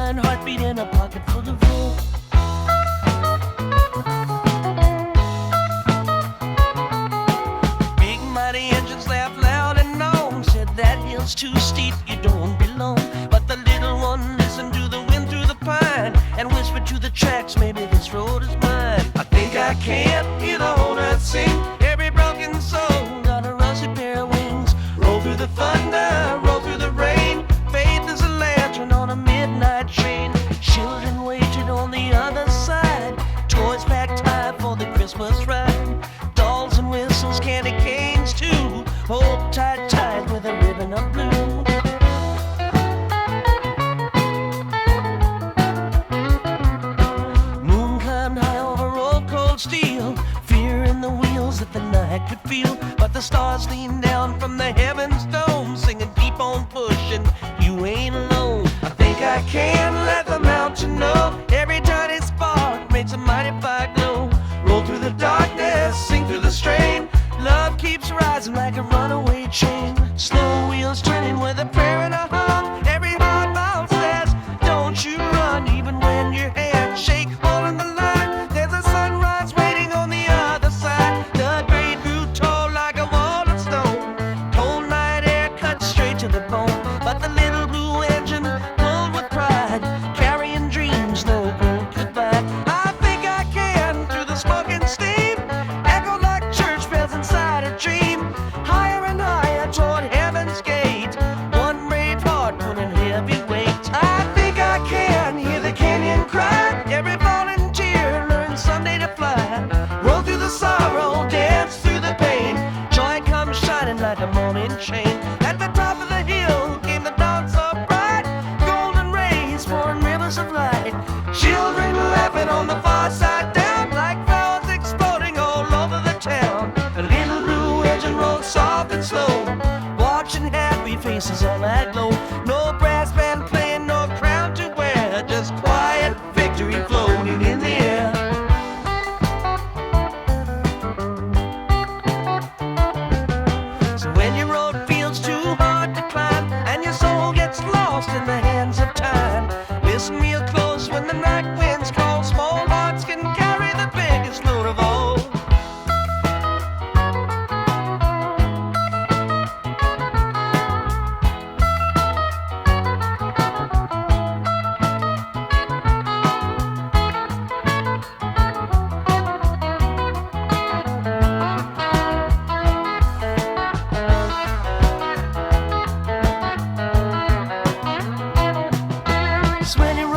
flying heartbeat in a pocket full of rope. Big mighty engines laughed loud and long, said that hill's too steep, you don't belong. But the little one listened to the wind through the pine and whispered to the tracks, maybe this road is mine. I think I can hear the whole earth sing. Every broken soul got a rusty pair of wings. Roll through the thunder, roll through the rain. Faith is a lantern on a midnight train. Children waited on the other side. Toys packed high for the Christmas ride. Dolls and whistles, candy canes too. Hope tied tight with a ribbon of blue. Moon climbed high over old cold steel. Fear in the wheels that the night could feel. But the stars leaned down from the heavens dome, singing keep on pushing, you ain't alone. I think I can let the mountain know. Every tiny spark makes a mighty fire glow. Roll through the darkness, sing through the strain. Love keeps rising like a runaway train. Slow wheels turning with a prayer and a hug. Every heart mouth says, don't you run, even when your hands shake, holding the line. There's a sunrise waiting on the other side. The grade grew tall like a wall of stone. Cold night air cut straight to the bone. But the little blue engine pulled with pride, carrying dreams no gold could buy. I think I can through the smoke and steam. Echo like church bells inside a dream. Higher and higher toward heaven's gate. One brave heart pulling heavy weight. I think I can hear the canyon cry. Every falling tear learns someday to fly. Roll through the sorrow, dance through the pain. Joy comes shining like a morning chain. At the top of the hill came the dawn so bright. Golden rays pouring rivers of light. Children laughing on the far side down, like flowers exploding all over the town. A little blue engine rolled soft and slow, watching happy faces all aglow. No brass band playing, no crown to wear, just quiet victory floating in the air. So when your road feels too hard to climb and your soul gets lost in the hands of time, listen real close when the night winds call. Small hearts can carry the biggest load of all. When you